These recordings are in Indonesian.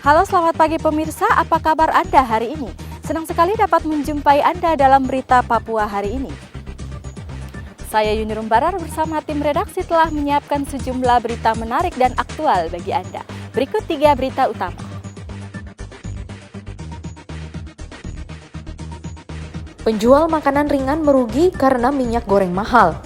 Halo, selamat pagi pemirsa, apa kabar Anda hari ini? Senang sekali dapat menjumpai Anda dalam berita Papua hari ini. Saya Yuni Rumbarar bersama tim redaksi telah menyiapkan sejumlah berita menarik dan aktual bagi Anda. Berikut 3 berita utama. Penjual makanan ringan merugi karena minyak goreng mahal.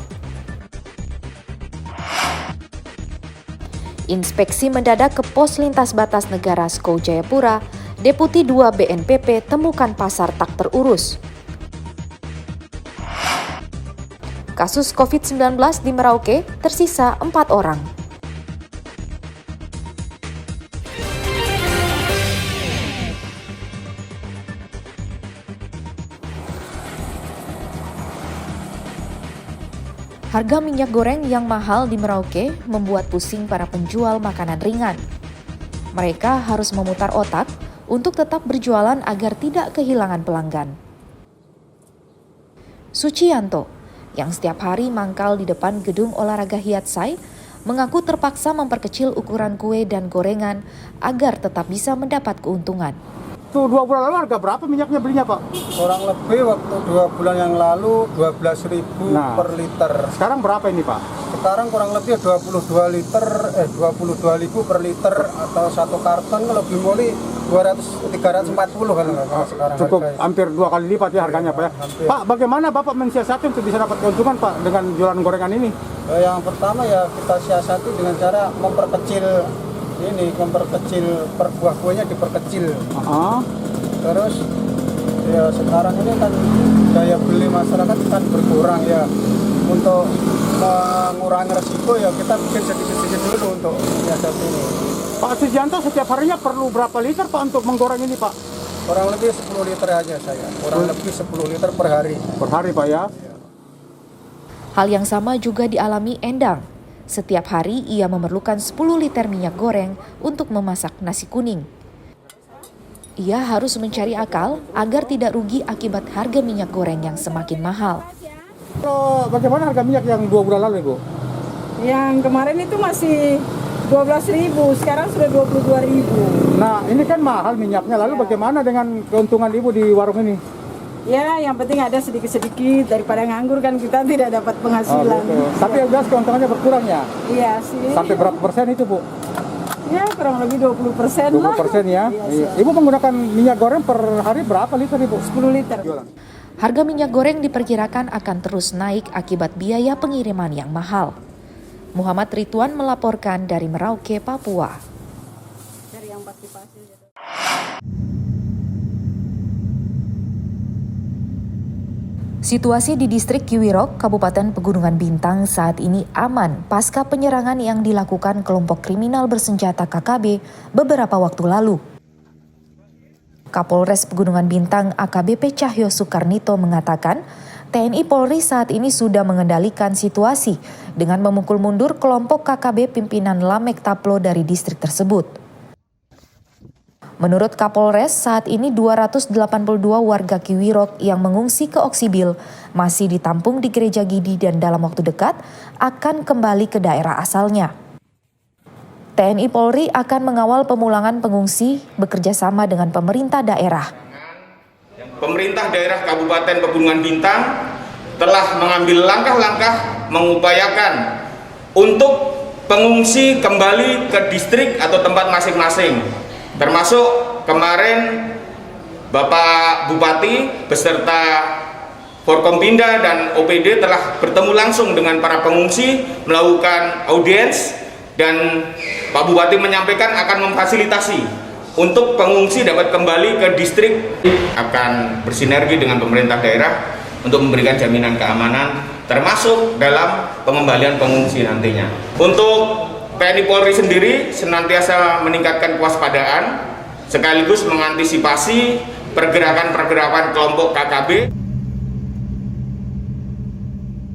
Inspeksi mendadak ke pos lintas batas negara Skou Jayapura, Deputi 2 BNPB temukan pasar tak terurus. Kasus COVID-19 di Merauke tersisa 4 orang. Harga minyak goreng yang mahal di Merauke membuat pusing para penjual makanan ringan. Mereka harus memutar otak untuk tetap berjualan agar tidak kehilangan pelanggan. Sucianto, yang setiap hari mangkal di depan gedung olahraga Hiatsai, mengaku terpaksa memperkecil ukuran kue dan gorengan agar tetap bisa mendapat keuntungan. Tuh 2 bulan lalu harga berapa minyaknya belinya, Pak? Kurang lebih waktu 2 bulan yang lalu 12.000 per liter. Sekarang berapa ini, Pak? Sekarang kurang lebih 22.000 per liter atau satu karton lebih murni 340 kan sekarang. Cukup harganya. hampir 2 kali lipat ya harganya, Pak ya. Hampir. Pak, bagaimana Bapak mensiasati untuk bisa dapat keuntungan, Pak, dengan jualan gorengan ini? Yang pertama ya kita siasati dengan cara memperkecil per buah kuenya diperkecil. Terus ya sekarang ini kan daya beli masyarakat kan berkurang ya. Untuk mengurangi resiko ya kita bikin sedikit-sedikit dulu untuk siasat ini. Pak Sujianto setiap harinya perlu berapa liter, Pak, untuk menggoreng ini, Pak? Kurang lebih 10 liter aja saya. Kurang lebih 10 liter per hari. Per hari, Pak ya. Hal yang sama juga dialami Endang. Setiap hari ia memerlukan 10 liter minyak goreng untuk memasak nasi kuning. Ia harus mencari akal agar tidak rugi akibat harga minyak goreng yang semakin mahal. Bagaimana harga minyak yang 2 bulan lalu, Ibu? Yang kemarin itu masih 12.000, sekarang sudah 22.000. Nah, ini kan mahal minyaknya. Lalu bagaimana dengan keuntungan Ibu di warung ini? Ya, yang penting ada sedikit-sedikit daripada nganggur kan kita tidak dapat penghasilan. Gitu. Tapi yang jelas keuntungannya berkurang ya? Iya sih. Sampai berapa persen itu, Bu? Ya, kurang lebih 20% lah. 20% ya? Iya. Ibu menggunakan minyak goreng per hari berapa liter, Ibu? 10 liter. Harga minyak goreng diperkirakan akan terus naik akibat biaya pengiriman yang mahal. Muhammad Ridwan melaporkan dari Merauke, Papua. Dari yang pasti-pasti. Situasi di distrik Kiwirok, Kabupaten Pegunungan Bintang saat ini aman pasca penyerangan yang dilakukan kelompok kriminal bersenjata KKB beberapa waktu lalu. Kapolres Pegunungan Bintang AKBP Cahyo Soekarnito mengatakan, TNI Polri saat ini sudah mengendalikan situasi dengan memukul mundur kelompok KKB pimpinan Lamek Taplo dari distrik tersebut. Menurut Kapolres, saat ini 282 warga Kiwirok yang mengungsi ke Oksibil masih ditampung di Gereja Gidi dan dalam waktu dekat akan kembali ke daerah asalnya. TNI Polri akan mengawal pemulangan pengungsi bekerja sama dengan pemerintah daerah. Pemerintah daerah Kabupaten Pegunungan Bintang telah mengambil langkah-langkah mengupayakan untuk pengungsi kembali ke distrik atau tempat masing-masing. Termasuk kemarin Bapak Bupati beserta Forkompinda dan OPD telah bertemu langsung dengan para pengungsi, melakukan audiens, dan Pak Bupati menyampaikan akan memfasilitasi untuk pengungsi dapat kembali ke distrik, akan bersinergi dengan pemerintah daerah untuk memberikan jaminan keamanan termasuk dalam pengembalian pengungsi nantinya. Untuk TNI Polri sendiri senantiasa meningkatkan kewaspadaan sekaligus mengantisipasi pergerakan-pergerakan kelompok KKB.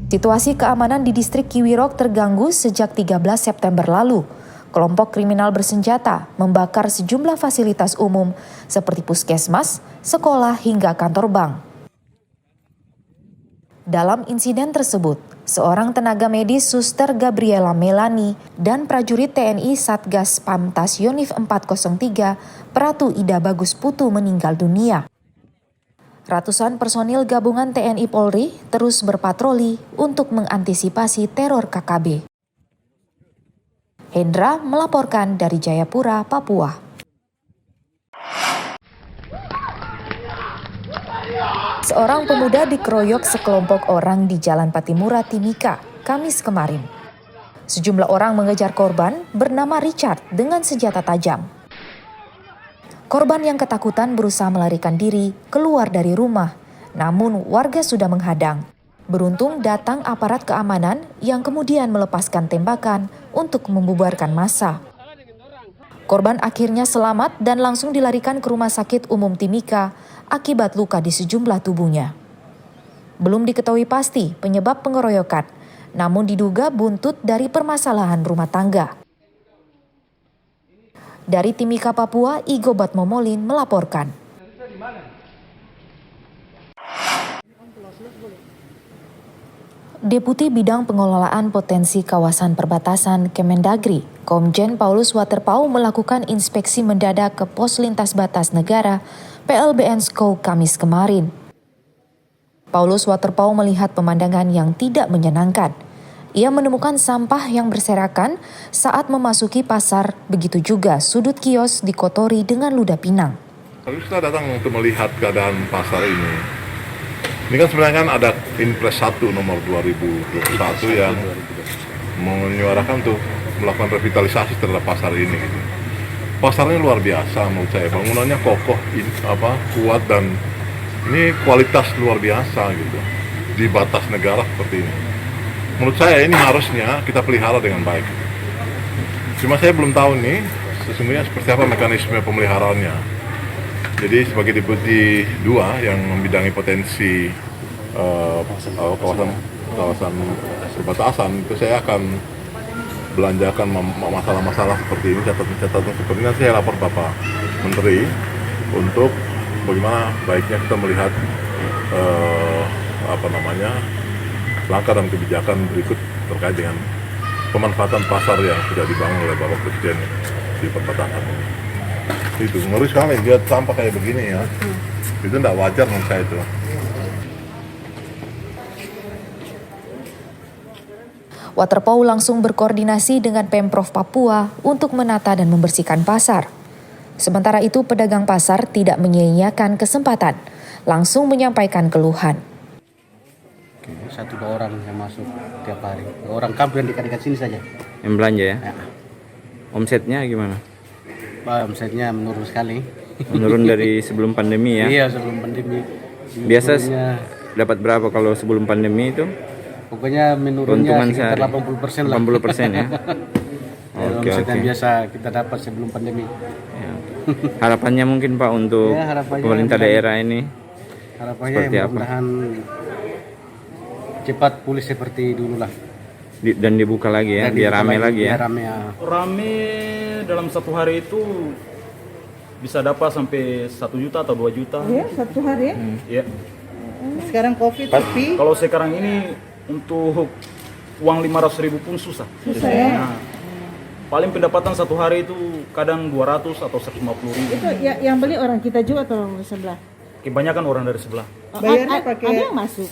Situasi keamanan di distrik Kiwirok terganggu sejak 13 September lalu. Kelompok kriminal bersenjata membakar sejumlah fasilitas umum seperti puskesmas, sekolah hingga kantor bank. Dalam insiden tersebut, seorang tenaga medis Suster Gabriela Melani dan prajurit TNI Satgas Pamtas Yonif 403 Pratu Ida Bagus Putu meninggal dunia. Ratusan personil gabungan TNI Polri terus berpatroli untuk mengantisipasi teror KKB. Hendra melaporkan dari Jayapura, Papua. Seorang pemuda dikeroyok sekelompok orang di Jalan Patimura, Timika, Kamis kemarin. Sejumlah orang mengejar korban bernama Richard dengan senjata tajam. Korban yang ketakutan berusaha melarikan diri keluar dari rumah, namun warga sudah menghadang. Beruntung datang aparat keamanan yang kemudian melepaskan tembakan untuk membubarkan massa. Korban akhirnya selamat dan langsung dilarikan ke Rumah Sakit Umum Timika akibat luka di sejumlah tubuhnya. Belum diketahui pasti penyebab pengeroyokan, namun diduga buntut dari permasalahan rumah tangga. Dari Timika, Papua, Igo Batmomolin melaporkan. Deputi Bidang Pengelolaan Potensi Kawasan Perbatasan Kemendagri, Komjen Paulus Waterpauw melakukan inspeksi mendadak ke Pos Lintas Batas Negara PLBN Skau Kamis kemarin. Paulus Waterpauw melihat pemandangan yang tidak menyenangkan. Ia menemukan sampah yang berserakan saat memasuki pasar, begitu juga sudut kios dikotori dengan ludah pinang. Kita datang untuk melihat keadaan pasar ini. Ini kan sebenarnya kan ada Inpres 1 nomor 2021 yang menyuarakan untuk melakukan revitalisasi terhadap pasar ini. Pasarnya luar biasa menurut saya, bangunannya kokoh, kuat, dan ini kualitas luar biasa gitu di batas negara seperti ini. Menurut saya ini harusnya kita pelihara dengan baik. Cuma saya belum tahu nih sesungguhnya seperti apa mekanisme pemeliharaannya. Jadi sebagai Deputi 2 yang membidangi potensi kawasan perbatasan, itu saya akan belanjakan masalah-masalah seperti ini, catatan seperti ini. Nanti saya lapor Bapak Menteri untuk bagaimana baiknya kita melihat langkah dan kebijakan berikut terkait dengan pemanfaatan pasar yang sudah dibangun oleh Bapak Presiden di perbatasan ini. Itu ngeri sekali lihat sampah kayak begini ya. Itu tidak wajar menurut saya itu. Waterpauw langsung berkoordinasi dengan Pemprov Papua untuk menata dan membersihkan pasar. Sementara itu pedagang pasar tidak menyia-nyiakan kesempatan, langsung menyampaikan keluhan. 1-2 orang yang masuk tiap hari. Orang kampung yang dekat-dekat sini saja. Yang belanja ya? Omsetnya gimana? Omsetnya menurun sekali. Menurun dari sebelum pandemi ya? Iya, sebelum pandemi. Biasa dapat berapa kalau sebelum pandemi itu? Pokoknya menurunnya sekitar 80% lah. 80% ya? Oke. Yang biasa kita dapat sebelum pandemi. Ya. Harapannya mungkin Pak untuk pemerintah daerah ini? Harapannya mudah-mudahan cepat pulih seperti dulu lah. Dan dibuka lagi ya, biar rame lagi ya? Rame dalam satu hari itu bisa dapat sampai 1 juta atau 2 juta. Iya, 1 hari ya? Iya. Sekarang COVID sepi. Kalau sekarang ini untuk uang 500.000 pun susah. Susah ya? Nah, paling pendapatan satu hari itu kadang 200 atau 150.000. Itu yang beli orang kita juga atau orang sebelah? Kebanyakan orang dari sebelah. Bayarnya pakai... Ada yang masuk?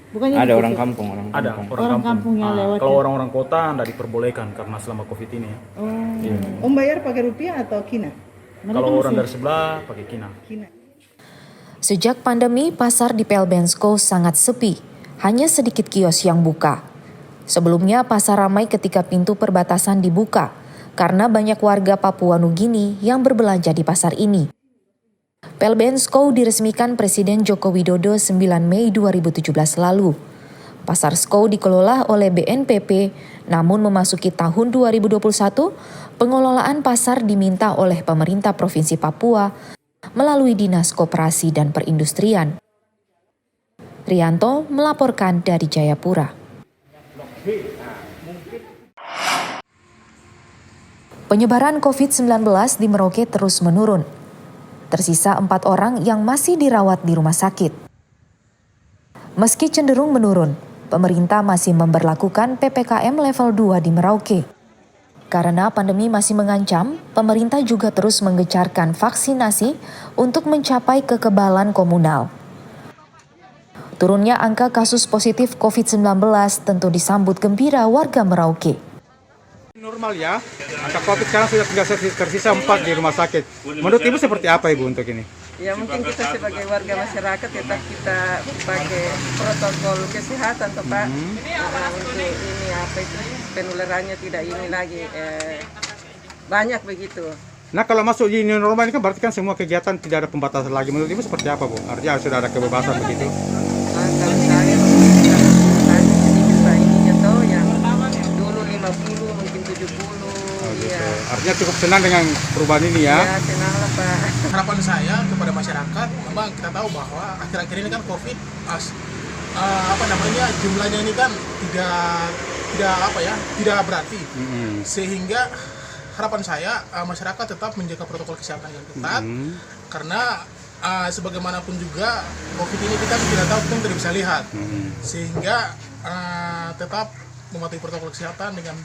Bukannya ada orang kampung, ada orang kampung yang lewat. Kalau orang-orang kota tidak diperbolehkan karena selama COVID ini. Om bayar pakai rupiah atau kina? Kalau orang dari sebelah pakai kina. Sejak pandemi, pasar di PLBN Skau sangat sepi, hanya sedikit kios yang buka. Sebelumnya pasar ramai ketika pintu perbatasan dibuka, karena banyak warga Papua Nugini yang berbelanja di pasar ini. PLBN Skau diresmikan Presiden Joko Widodo 9 Mei 2017 lalu. Pasar Skau dikelola oleh BNPB, namun memasuki tahun 2021, pengelolaan pasar diminta oleh pemerintah Provinsi Papua melalui Dinas Koperasi dan Perindustrian. Rianto melaporkan dari Jayapura. Penyebaran COVID-19 di Merauke terus menurun. Tersisa 4 orang yang masih dirawat di rumah sakit. Meski cenderung menurun, pemerintah masih memberlakukan PPKM level 2 di Merauke. Karena pandemi masih mengancam, pemerintah juga terus menggencarkan vaksinasi untuk mencapai kekebalan komunal. Turunnya angka kasus positif COVID-19 tentu disambut gembira warga Merauke. Normal ya, angka COVID sekarang sudah tinggal tersisa 4 di rumah sakit. Menurut Ibu seperti apa Ibu untuk ini? Ya mungkin kita sebagai warga masyarakat tetap kita pakai protokol kesehatan toh Pak. Untuk ini apa itu penularannya tidak ini lagi banyak begitu. Nah kalau masuk di new normal ini kan berarti kan semua kegiatan tidak ada pembatasan lagi. Menurut Ibu seperti apa Bu? Artinya sudah ada kebebasan begitu? Kalau saya sedikit Pak ininya toh yang dulu 50 mungkin 70. Ya. Artinya cukup senang dengan perubahan ini ya? Ya senang lah Pak. Harapan saya kepada masyarakat, memang kita tahu bahwa akhir-akhir ini kan COVID, jumlahnya ini kan tidak berarti, sehingga harapan saya masyarakat tetap menjaga protokol kesehatan yang ketat, karena sebagaimanapun juga COVID ini kita tidak tahu, kita tidak bisa lihat, sehingga tetap mematuhi protokol kesehatan dengan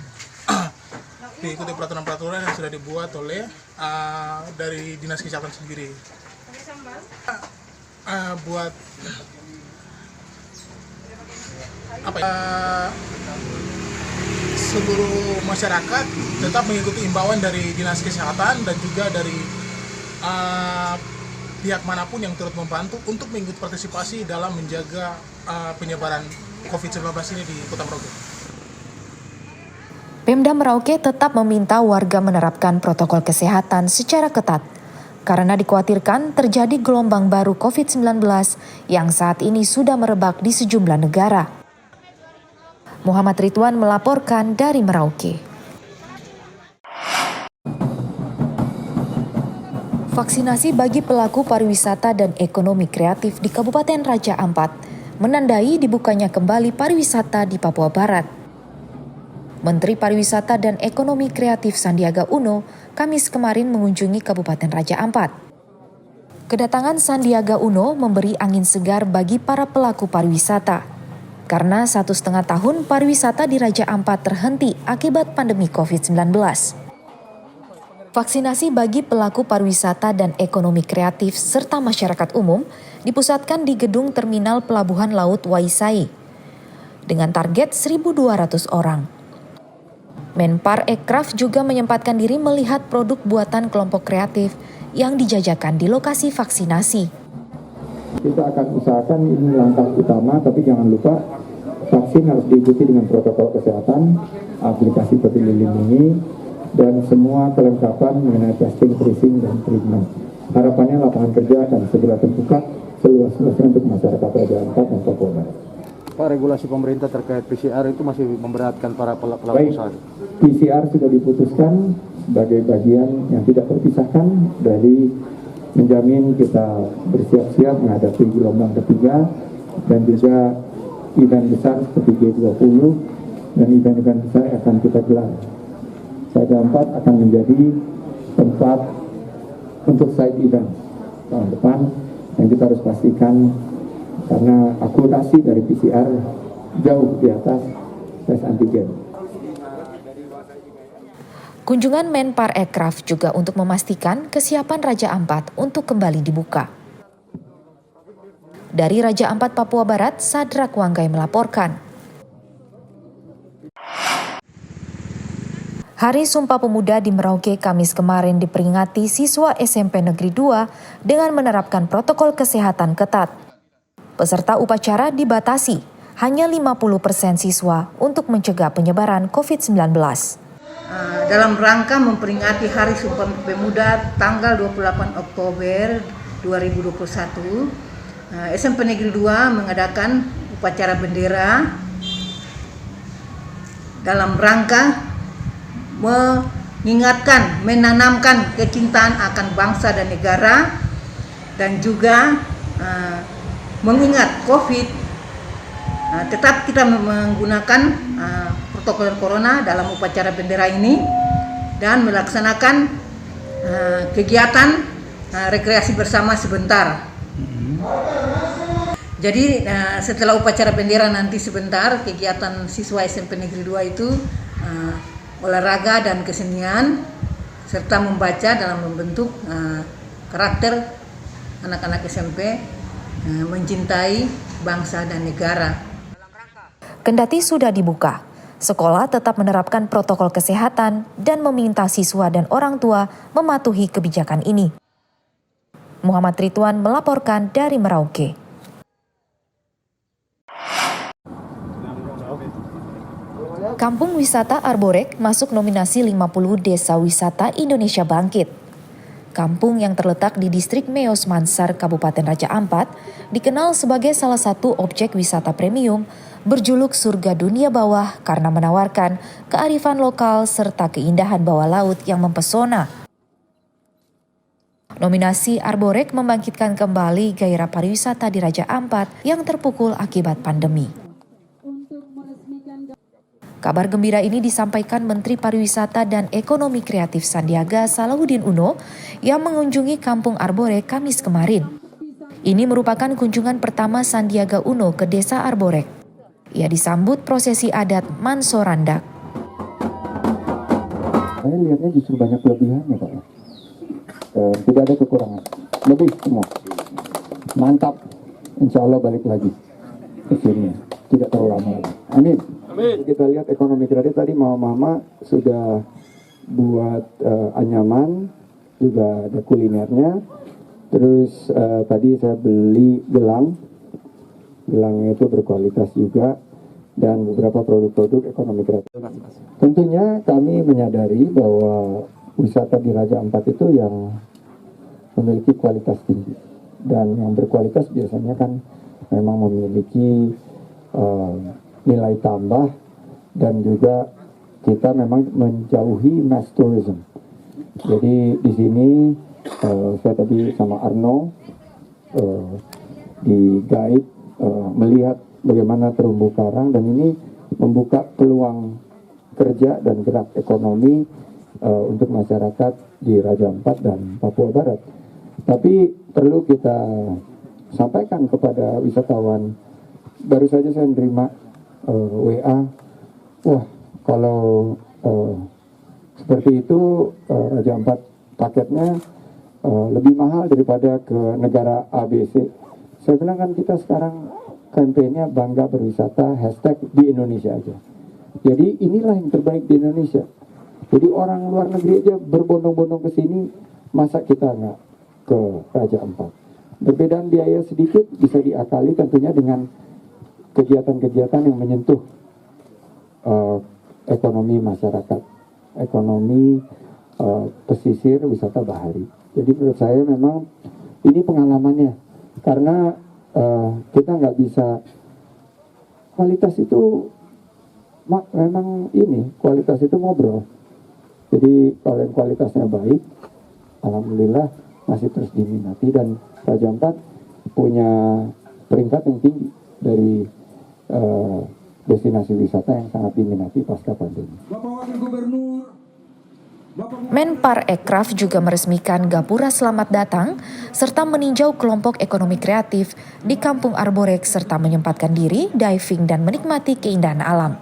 diikuti peraturan-peraturan yang sudah dibuat oleh dari Dinas Kesehatan sendiri. Buat seluruh masyarakat tetap mengikuti imbauan dari Dinas Kesehatan dan juga dari pihak manapun yang turut membantu untuk mengikuti partisipasi dalam menjaga penyebaran COVID-19 ini di Kota Merauke. Pemda Merauke tetap meminta warga menerapkan protokol kesehatan secara ketat karena dikhawatirkan terjadi gelombang baru COVID-19 yang saat ini sudah merebak di sejumlah negara. Muhammad Ridwan melaporkan dari Merauke. Vaksinasi bagi pelaku pariwisata dan ekonomi kreatif di Kabupaten Raja Ampat menandai dibukanya kembali pariwisata di Papua Barat. Menteri Pariwisata dan Ekonomi Kreatif Sandiaga Uno Kamis kemarin mengunjungi Kabupaten Raja Ampat. Kedatangan Sandiaga Uno memberi angin segar bagi para pelaku pariwisata. Karena 1,5 tahun pariwisata di Raja Ampat terhenti akibat pandemi COVID-19. Vaksinasi bagi pelaku pariwisata dan ekonomi kreatif serta masyarakat umum dipusatkan di gedung Terminal Pelabuhan Laut Waisai dengan target 1.200 orang. Menpar Ekraf juga menyempatkan diri melihat produk buatan kelompok kreatif yang dijajakan di lokasi vaksinasi. Kita akan usahakan ini langkah utama, tapi jangan lupa vaksin harus diikuti dengan protokol kesehatan, aplikasi Peduli Lindungi, dan semua kelengkapan mengenai testing, tracing, dan treatment. Harapannya lapangan kerja akan segera terbuka seluas-luasnya untuk masyarakat Raja Ampat dan Papua Barat. Pak, regulasi pemerintah terkait PCR itu masih memberatkan para pelaku usaha. PCR sudah diputuskan sebagai bagian yang tidak terpisahkan dari menjamin kita bersiap-siap menghadapi gelombang ketiga dan juga event besar seperti G20 dan event-event besar akan kita gelar. Raja Ampat akan menjadi tempat untuk side event tahun depan yang kita harus pastikan karena akurasi dari PCR jauh di atas tes antigen. Kunjungan Menpar Ekraf juga untuk memastikan kesiapan Raja Ampat untuk kembali dibuka. Dari Raja Ampat, Papua Barat, Sadrak Wanggai melaporkan. Hari Sumpah Pemuda di Merauke Kamis kemarin diperingati siswa SMP Negeri 2 dengan menerapkan protokol kesehatan ketat. Peserta upacara dibatasi hanya 50% siswa untuk mencegah penyebaran COVID-19. Dalam rangka memperingati Hari Sumpah Pemuda tanggal 28 Oktober 2021, SMP Negeri 2 mengadakan upacara bendera dalam rangka mengingatkan, menanamkan kecintaan akan bangsa dan negara dan juga mengingat COVID, tetap kita menggunakan protokol corona dalam upacara bendera ini dan melaksanakan kegiatan rekreasi bersama sebentar. Jadi setelah upacara bendera nanti sebentar kegiatan siswa SMP Negeri 2 itu olahraga dan kesenian serta membaca dalam membentuk karakter anak-anak SMP mencintai bangsa dan negara. Kendati sudah dibuka, sekolah tetap menerapkan protokol kesehatan dan meminta siswa dan orang tua mematuhi kebijakan ini. Muhammad Ridwan melaporkan dari Merauke. Kampung Wisata Arborek masuk nominasi 50 Desa Wisata Indonesia Bangkit. Kampung yang terletak di distrik Meos Mansar, Kabupaten Raja Ampat, dikenal sebagai salah satu objek wisata premium berjuluk surga dunia bawah karena menawarkan kearifan lokal serta keindahan bawah laut yang mempesona. Nominasi Arborek membangkitkan kembali gairah pariwisata di Raja Ampat yang terpukul akibat pandemi. Kabar gembira ini disampaikan Menteri Pariwisata dan Ekonomi Kreatif Sandiaga Salahuddin Uno yang mengunjungi Kampung Arborek Kamis kemarin. Ini merupakan kunjungan pertama Sandiaga Uno ke Desa Arborek. Ia disambut prosesi adat Mansorandak. Saya lihatnya justru banyak kelebihannya, Pak. Tidak ada kekurangan. Lebih semua. Mantap. Insya Allah balik lagi ke sini. Tidak terlalu lama lagi. Amin. Amin. Kita lihat ekonomi kreatif tadi mama sudah buat anyaman, juga ada kulinernya. Terus tadi saya beli gelang itu berkualitas juga, dan beberapa produk-produk ekonomi kreatif. Tentunya kami menyadari bahwa wisata di Raja Ampat itu yang memiliki kualitas tinggi, dan yang berkualitas biasanya kan memang memiliki nilai tambah, dan juga kita memang menjauhi mass tourism. Jadi di sini saya tadi sama Arno di guide melihat bagaimana terumbu karang, dan ini membuka peluang kerja dan gerak ekonomi untuk masyarakat di Raja Ampat dan Papua Barat. Tapi perlu kita sampaikan kepada wisatawan. Baru saja saya menerima WA, wah kalau seperti itu Raja Ampat paketnya lebih mahal daripada ke negara ABC. Saya bilang kan kita sekarang kampanye bangga berwisata hashtag di Indonesia aja. Jadi inilah yang terbaik di Indonesia. Jadi orang luar negeri aja berbondong-bondong ke sini, masa kita nggak ke Raja Ampat? Perbedaan biaya sedikit bisa diakali tentunya dengan kegiatan-kegiatan yang menyentuh ekonomi masyarakat, ekonomi pesisir, wisata bahari. Jadi menurut saya memang ini pengalamannya, karena kita nggak bisa, kualitas itu memang ini, kualitas itu ngobrol. Jadi kalau yang kualitasnya baik, alhamdulillah masih terus diminati, dan Raja Ampat punya peringkat yang tinggi dari destinasi wisata yang sangat diminati pasca pandemi. Menpar Ekraf juga meresmikan Gapura Selamat Datang serta meninjau kelompok ekonomi kreatif di Kampung Arborek serta menyempatkan diri diving dan menikmati keindahan alam.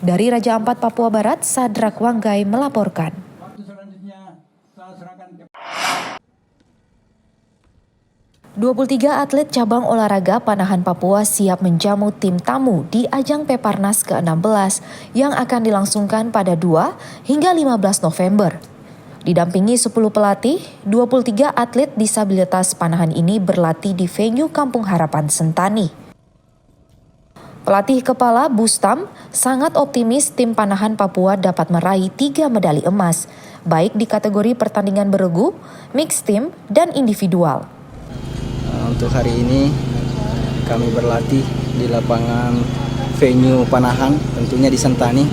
Dari Raja Ampat, Papua Barat, Sadrak Wanggai melaporkan. ...23 atlet cabang olahraga panahan Papua siap menjamu tim tamu di ajang Peparnas ke-16 yang akan dilangsungkan pada 2 hingga 15 November. Didampingi 10 pelatih, 23 atlet disabilitas panahan ini berlatih di venue Kampung Harapan Sentani. Pelatih kepala Bustam sangat optimis tim panahan Papua dapat meraih 3 medali emas, baik di kategori pertandingan beregu, mixed team, dan individual. Untuk hari ini kami berlatih di lapangan venue panahan, tentunya di Sentani.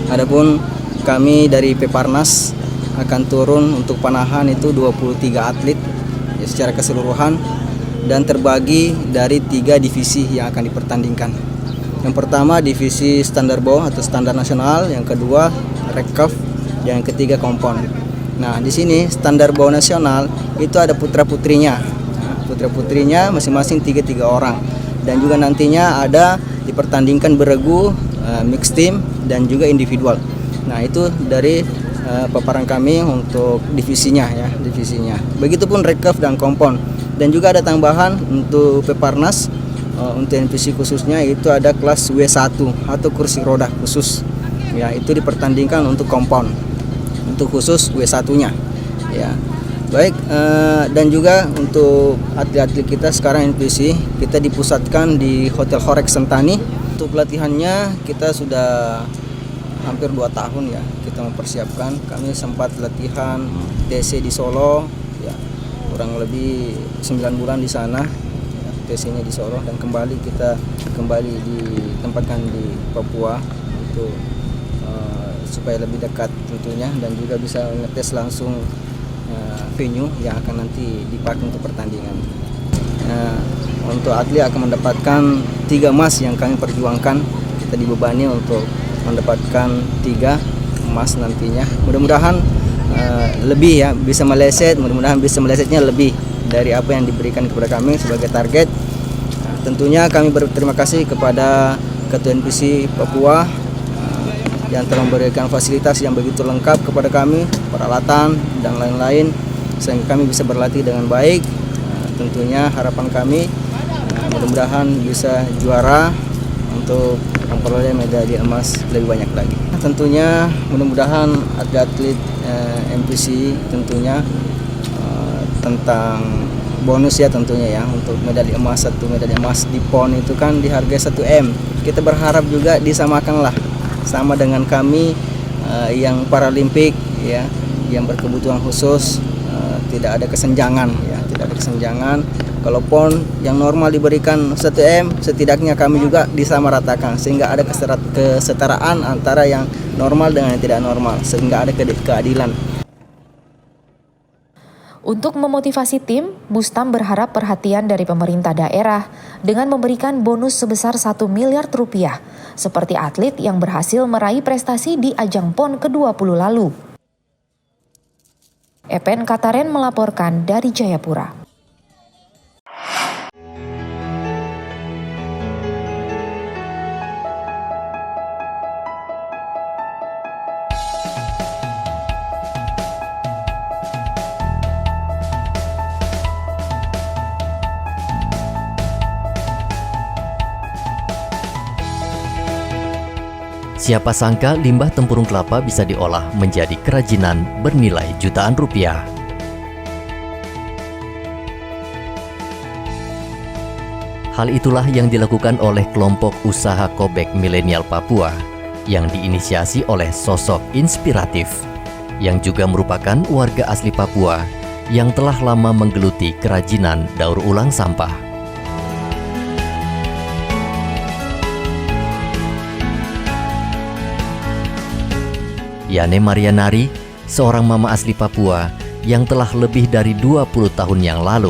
Adapun kami dari Peparnas akan turun untuk panahan itu 23 atlet ya, secara keseluruhan, dan terbagi dari 3 divisi yang akan dipertandingkan. Yang pertama divisi standar bawah atau standar nasional, yang kedua rekaf, dan yang ketiga kompon. Nah, di sini standar bawah nasional itu ada putra-putrinya. putra-putrinya masing-masing 3 orang. Dan juga nantinya ada dipertandingkan beregu, mixed team dan juga individual. Nah, itu dari paparan kami untuk divisinya ya, divisinya. Begitupun recurve dan kompon. Dan juga ada tambahan untuk Peparnas, untuk NPC khususnya itu ada kelas W1 atau kursi roda khusus. Ya, itu dipertandingkan untuk kompon. Untuk khusus W1-nya. Ya. Baik, dan juga untuk atlet-atlet kita sekarang NPC kita dipusatkan di Hotel Horek Sentani. Untuk pelatihannya kita sudah hampir 2 tahun ya kita mempersiapkan. Kami sempat latihan TC di Solo ya, kurang lebih 9 bulan di sana ya, TC-nya di Solo, dan kita kembali ditempatkan di Papua untuk supaya lebih dekat tentunya, dan juga bisa ngetes langsung venue yang akan nanti dipakai untuk pertandingan. Untuk atlet akan mendapatkan 3 emas yang kami perjuangkan. Kita dibebani untuk mendapatkan 3 emas nantinya. Mudah-mudahan lebih ya, bisa meleset. Mudah-mudahan bisa melesetnya lebih dari apa yang diberikan kepada kami sebagai target. Tentunya kami berterima kasih kepada Ketua NPC Papua yang telah memberikan fasilitas yang begitu lengkap kepada kami, peralatan dan lain-lain, sehingga kami bisa berlatih dengan baik. Tentunya harapan kami mudah-mudahan bisa juara untuk memperoleh medali emas lebih banyak lagi. Tentunya mudah-mudahan atlet NPC tentunya tentang bonus ya tentunya ya, untuk medali emas, 1 medali emas di PON itu kan dihargai 1 M. Kita berharap juga disamakanlah sama dengan kami yang Paralimpik ya, yang berkebutuhan khusus, tidak ada kesenjangan ya, tidak ada kesenjangan. Kalau PON yang normal diberikan 1 M, setidaknya kami juga disamaratakan sehingga ada kesetaraan antara yang normal dengan yang tidak normal, sehingga ada keadilan. Untuk memotivasi tim, Bustam berharap perhatian dari pemerintah daerah dengan memberikan bonus sebesar 1 miliar rupiah, seperti atlet yang berhasil meraih prestasi di ajang PON ke-20 lalu. Epen Kataren melaporkan dari Jayapura. Siapa sangka limbah tempurung kelapa bisa diolah menjadi kerajinan bernilai jutaan rupiah. Hal itulah yang dilakukan oleh kelompok usaha Kobek Milenial Papua yang diinisiasi oleh sosok inspiratif yang juga merupakan warga asli Papua yang telah lama menggeluti kerajinan daur ulang sampah. Yane Marianari, seorang mama asli Papua yang telah lebih dari 20 tahun yang lalu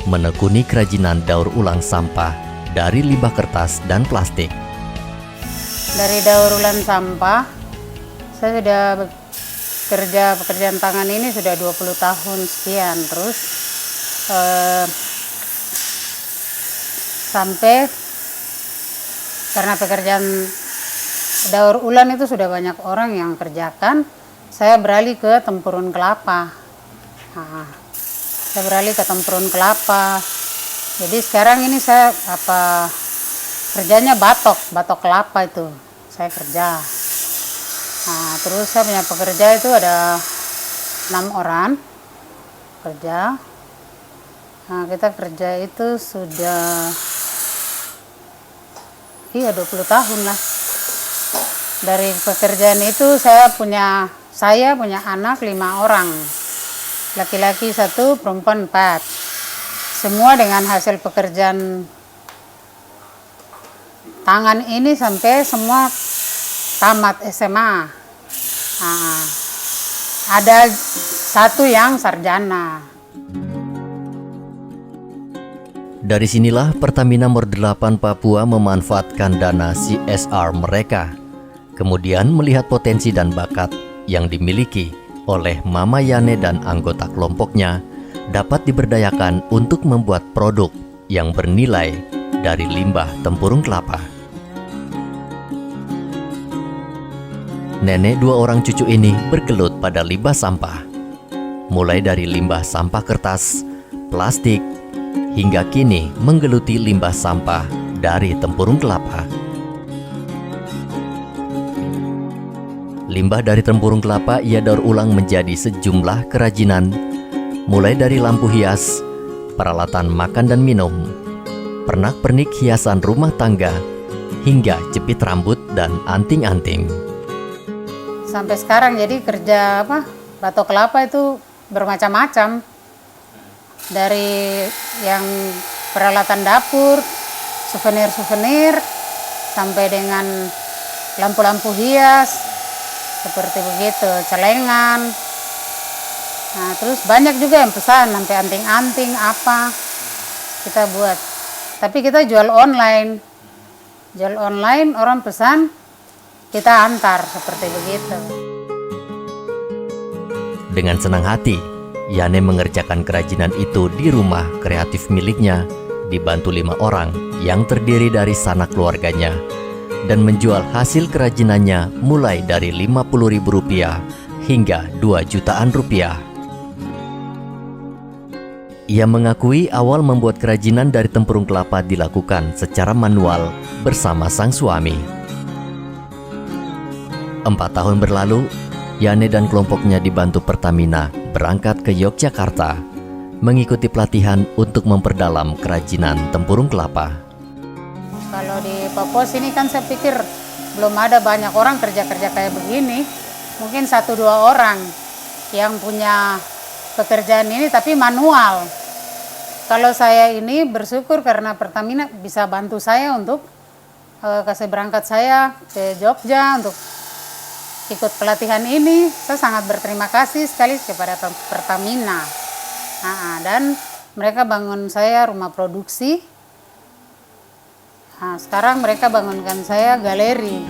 menekuni kerajinan daur ulang sampah dari limbah kertas dan plastik. Dari daur ulang sampah, saya sudah bekerja pekerjaan tangan ini sudah 20 tahun sekian. Terus sampai karena pekerjaan daur ulang itu sudah banyak orang yang kerjakan, saya beralih ke tempurung kelapa. Saya beralih ke tempurung kelapa. Jadi sekarang ini saya kerjanya batok kelapa itu saya kerja. Terus saya punya pekerja itu ada 6 orang kerja. Kita kerja itu sudah 20 tahun lah. Dari pekerjaan itu saya punya anak 5 orang, laki-laki 1, perempuan 4. Semua dengan hasil pekerjaan tangan ini sampai semua tamat SMA. Ada 1 yang sarjana. Dari sinilah Pertamina Nomor 8 Papua memanfaatkan dana CSR mereka. Kemudian melihat potensi dan bakat yang dimiliki oleh Mama Yane dan anggota kelompoknya dapat diberdayakan untuk membuat produk yang bernilai dari limbah tempurung kelapa. Nenek dua orang cucu ini bergelut pada limbah sampah, mulai dari limbah sampah kertas, plastik, hingga kini menggeluti limbah sampah dari tempurung kelapa. Limbah dari tempurung kelapa ia daur ulang menjadi sejumlah kerajinan, mulai dari lampu hias, peralatan makan dan minum, pernak-pernik hiasan rumah tangga, hingga jepit rambut dan anting-anting. Sampai sekarang jadi kerja batok kelapa itu bermacam-macam. Dari yang peralatan dapur, souvenir-souvenir, sampai dengan lampu-lampu hias, seperti begitu, celengan. Nah, terus banyak juga yang pesan, sampai anting-anting apa kita buat. Tapi kita jual online. Jual online, orang pesan, kita antar, seperti begitu. Dengan senang hati, Yane mengerjakan kerajinan itu di rumah kreatif miliknya, dibantu 5 orang yang terdiri dari sanak keluarganya, dan menjual hasil kerajinannya mulai dari Rp50.000 hingga Rp2 jutaan. Ia mengakui awal membuat kerajinan dari tempurung kelapa dilakukan secara manual bersama sang suami. 4 tahun berlalu, Yane dan kelompoknya dibantu Pertamina berangkat ke Yogyakarta mengikuti pelatihan untuk memperdalam kerajinan tempurung kelapa. Kalau di Papua sini kan saya pikir belum ada banyak orang kerja-kerja kayak begini. Mungkin 1-2 orang yang punya pekerjaan ini tapi manual. Kalau saya ini bersyukur karena Pertamina bisa bantu saya untuk kasih berangkat saya ke Jogja untuk ikut pelatihan ini. Saya sangat berterima kasih sekali kepada Pertamina. Dan mereka bangun saya rumah produksi. Nah, sekarang mereka bangunkan saya galeri.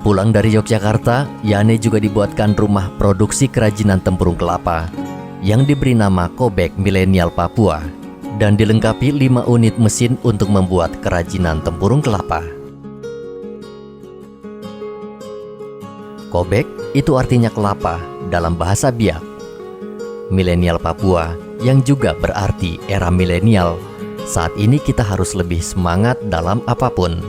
Pulang dari Yogyakarta, Yane juga dibuatkan rumah produksi kerajinan tempurung kelapa yang diberi nama Kobek Milenial Papua dan dilengkapi 5 unit mesin untuk membuat kerajinan tempurung kelapa. Kobek itu artinya kelapa dalam bahasa Biak. Milenial Papua yang juga berarti era milenial. Saat ini kita harus lebih semangat dalam apapun.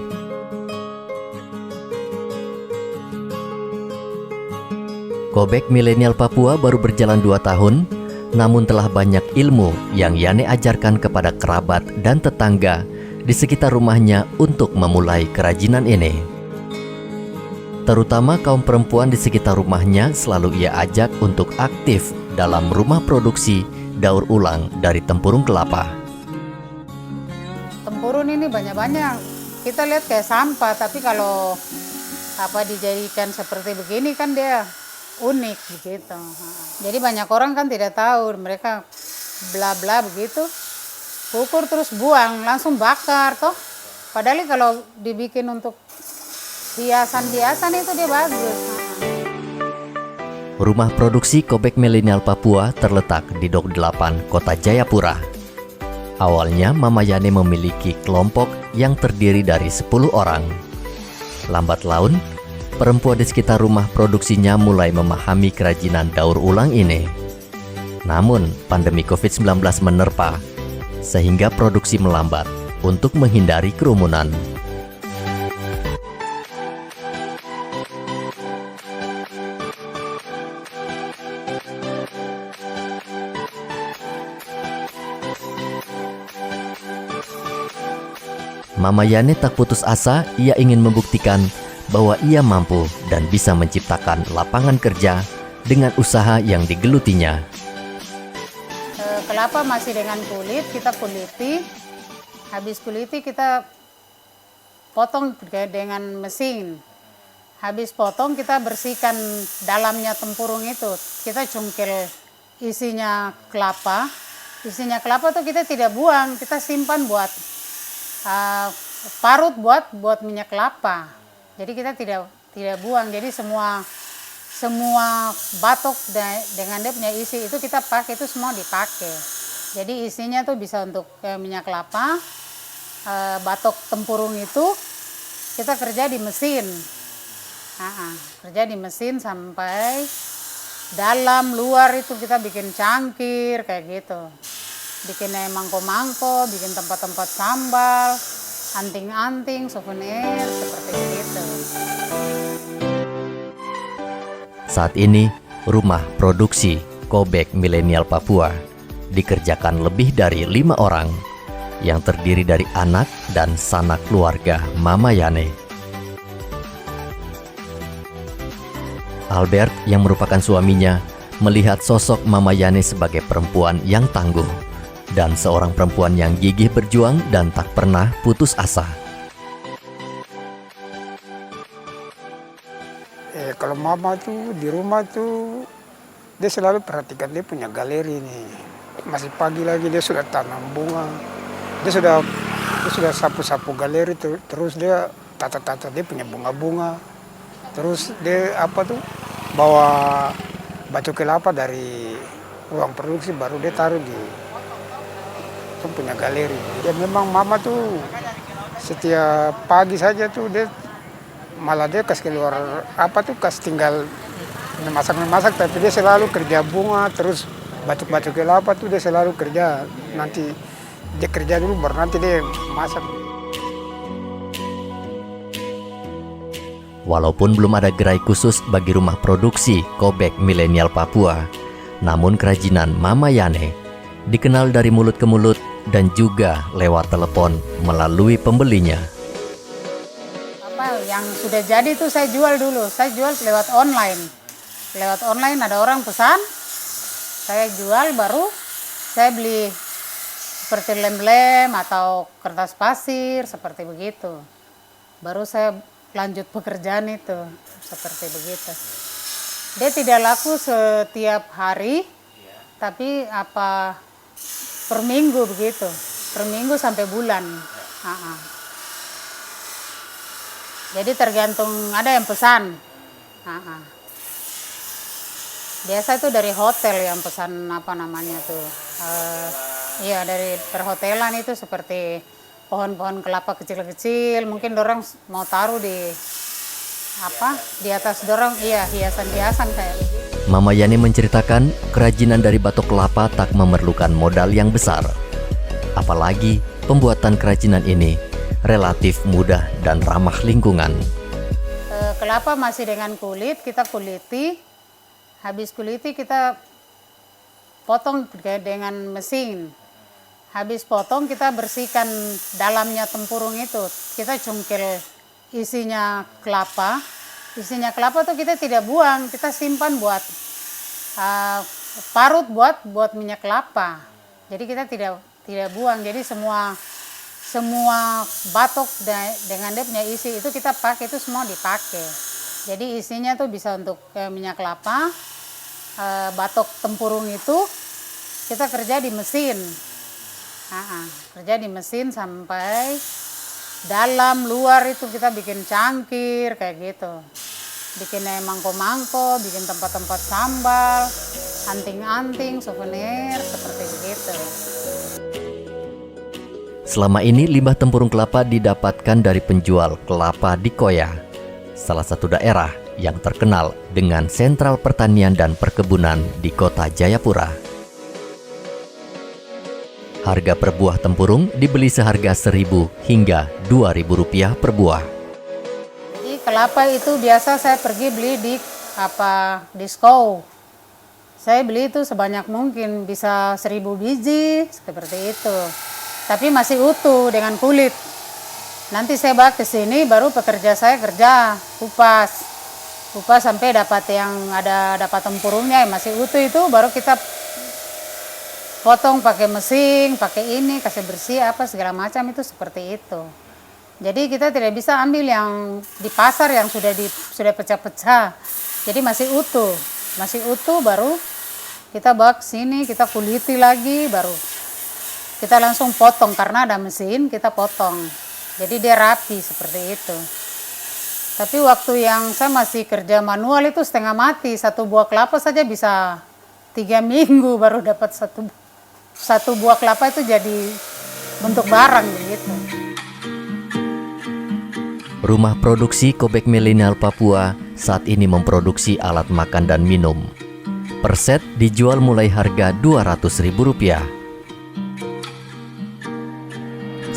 Kobek Milenial Papua baru berjalan 2 tahun, namun telah banyak ilmu yang Yane ajarkan kepada kerabat dan tetangga di sekitar rumahnya untuk memulai kerajinan ini. Terutama kaum perempuan di sekitar rumahnya selalu ia ajak untuk aktif dalam rumah produksi daur ulang dari tempurung kelapa. Tempurung ini banyak-banyak. Kita lihat kayak sampah, tapi kalau dijadikan seperti begini kan dia unik begitu. Jadi banyak orang kan tidak tahu, mereka bla-bla begitu, ukur terus buang, langsung bakar toh. Padahal kalau dibikin untuk hiasan-hiasan itu dia bagus. Rumah produksi Kobek Milenial Papua terletak di Dok 8, Kota Jayapura. Awalnya Mama Yane memiliki kelompok yang terdiri dari 10 orang. Lambat laun, perempuan di sekitar rumah produksinya mulai memahami kerajinan daur ulang ini. Namun, pandemi COVID-19 menerpa, sehingga produksi melambat untuk menghindari kerumunan. Mama Yane tak putus asa, ia ingin membuktikan bahwa ia mampu dan bisa menciptakan lapangan kerja dengan usaha yang digelutinya. Kelapa masih dengan kulit, kita kuliti. Habis kuliti kita potong dengan mesin. Habis potong kita bersihkan dalamnya tempurung itu. Kita cungkil isinya kelapa. Isinya kelapa tuh kita tidak buang, kita simpan buat parut buat minyak kelapa. Jadi kita tidak buang. Jadi semua semua batok dengan dia punya isi itu kita pakai, itu semua dipakai. Jadi isinya tuh bisa untuk minyak kelapa, batok tempurung itu kita kerja di mesin. Kerja di mesin sampai dalam luar itu kita bikin cangkir kayak gitu. Bikin mangko-mangko, bikin tempat-tempat sambal, anting-anting, souvenir, seperti itu. Saat ini, rumah produksi Kobek Milenial Papua dikerjakan lebih dari 5 orang yang terdiri dari anak dan sanak keluarga Mama Yane. Albert yang merupakan suaminya melihat sosok Mama Yane sebagai perempuan yang tangguh dan seorang perempuan yang gigih berjuang dan tak pernah putus asa. Kalau mama tuh di rumah tuh dia selalu perhatikan dia punya galeri nih. Masih pagi lagi dia sudah tanam bunga. Dia sudah sapu-sapu galeri terus dia tata-tata dia punya bunga-bunga. Terus dia bawa batu kelapa dari ruang produksi baru dia taruh di punya galeri. Ya memang mama tuh setiap pagi saja tuh dia malah dia kasih keluar kasih tinggal memasak, tapi dia selalu kerja bunga, terus batu-batu kelapa tuh dia selalu kerja. Nanti dia kerja dulu baru nanti dia masak. Walaupun belum ada gerai khusus bagi rumah produksi Kobek Milenial Papua, namun kerajinan Mama Yane dikenal dari mulut ke mulut dan juga lewat telepon melalui pembelinya. Yang sudah jadi itu saya jual dulu, saya jual lewat online. Lewat online ada orang pesan, saya jual, baru saya beli seperti lem-lem atau kertas pasir, seperti begitu. Baru saya lanjut pekerjaan itu, seperti begitu. Dia tidak laku setiap hari, tapi per minggu begitu, per minggu sampai bulan. Jadi tergantung, ada yang pesan. Biasa itu dari hotel yang pesan iya dari perhotelan itu seperti pohon-pohon kelapa kecil-kecil. Mungkin dorang mau taruh di atas dorang, iya hiasan-hiasan kayak gitu. Mama Yani menceritakan kerajinan dari batok kelapa tak memerlukan modal yang besar. Apalagi pembuatan kerajinan ini relatif mudah dan ramah lingkungan. Kelapa masih dengan kulit, kita kuliti. Habis kuliti kita potong dengan mesin. Habis potong kita bersihkan dalamnya tempurung itu. Kita cungkil isinya kelapa. Isinya kelapa tuh kita tidak buang, kita simpan buat parut buat minyak kelapa. Jadi kita tidak buang. Jadi semua batok dengan dia punya isi itu kita pakai, itu semua dipakai. Jadi isinya tuh bisa untuk minyak kelapa, batok tempurung itu kita kerja di mesin. Kerja di mesin sampai dalam luar itu kita bikin cangkir kayak gitu. Bikin mangko-mangko, bikin tempat-tempat sambal, anting-anting, souvenir, seperti begitu. Selama ini limbah tempurung kelapa didapatkan dari penjual kelapa di Koya, salah satu daerah yang terkenal dengan sentral pertanian dan perkebunan di kota Jayapura. Harga per buah tempurung dibeli seharga Rp1.000 hingga Rp2.000 per buah. Jadi kelapa itu biasa saya pergi beli di disko. Saya beli itu sebanyak mungkin, bisa 1.000 biji, seperti itu. Tapi masih utuh dengan kulit. Nanti saya bawa ke sini, baru pekerja saya kerja kupas sampai dapat dapat tempurungnya yang masih utuh itu, baru kita potong pakai mesin, pakai ini, kasih bersih segala macam itu, seperti itu. Jadi kita tidak bisa ambil yang di pasar yang sudah pecah-pecah. Jadi masih utuh baru kita bawa ke sini, kita kuliti lagi, baru kita langsung potong karena ada mesin, kita potong. Jadi dia rapi seperti itu. Tapi waktu yang saya masih kerja manual itu setengah mati, 1 buah kelapa saja bisa 3 minggu baru dapat satu buah kelapa itu jadi bentuk barang begitu. Rumah produksi Kobek Milenial Papua saat ini memproduksi alat makan dan minum. Per set dijual mulai harga Rp200.000.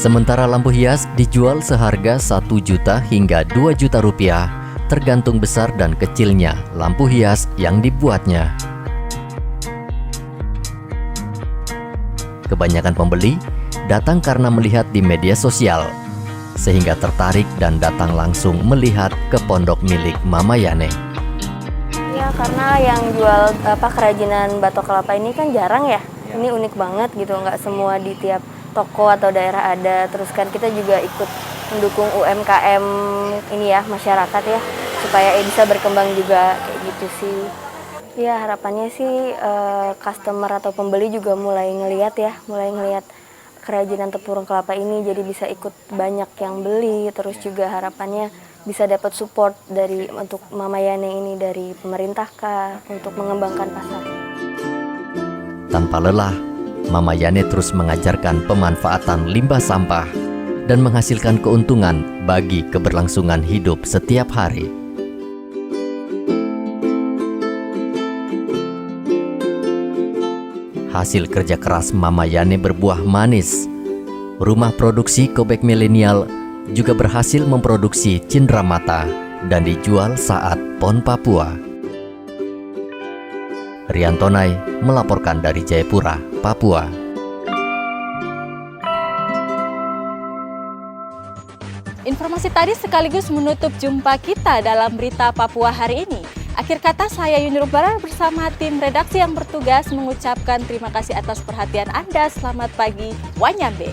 Sementara lampu hias dijual seharga 1 juta hingga 2 juta rupiah, tergantung besar dan kecilnya lampu hias yang dibuatnya. Kebanyakan pembeli datang karena melihat di media sosial, sehingga tertarik dan datang langsung melihat ke pondok milik Mama Yane. Ya, karena yang jual kerajinan batok kelapa ini kan jarang ya. Ini unik banget gitu, nggak semua di tiap toko atau daerah ada. Terus kan kita juga ikut mendukung UMKM ini ya, masyarakat ya, supaya bisa berkembang juga kayak gitu sih. Ya, harapannya sih customer atau pembeli juga mulai ngelihat kerajinan tempurung kelapa ini, jadi bisa ikut banyak yang beli. Terus juga harapannya bisa dapat support untuk Mama Yane ini dari pemerintah untuk mengembangkan pasar. Tanpa lelah, Mama Yane terus mengajarkan pemanfaatan limbah sampah dan menghasilkan keuntungan bagi keberlangsungan hidup setiap hari. Hasil kerja keras Mama Yane berbuah manis. Rumah produksi Kobek Milenial juga berhasil memproduksi cenderamata dan dijual saat PON Papua. Rian Tonai melaporkan dari Jayapura, Papua. Informasi tadi sekaligus menutup jumpa kita dalam berita Papua hari ini. Akhir kata, saya Yuni Rumbarar bersama tim redaksi yang bertugas mengucapkan terima kasih atas perhatian Anda. Selamat pagi, Wanyambe.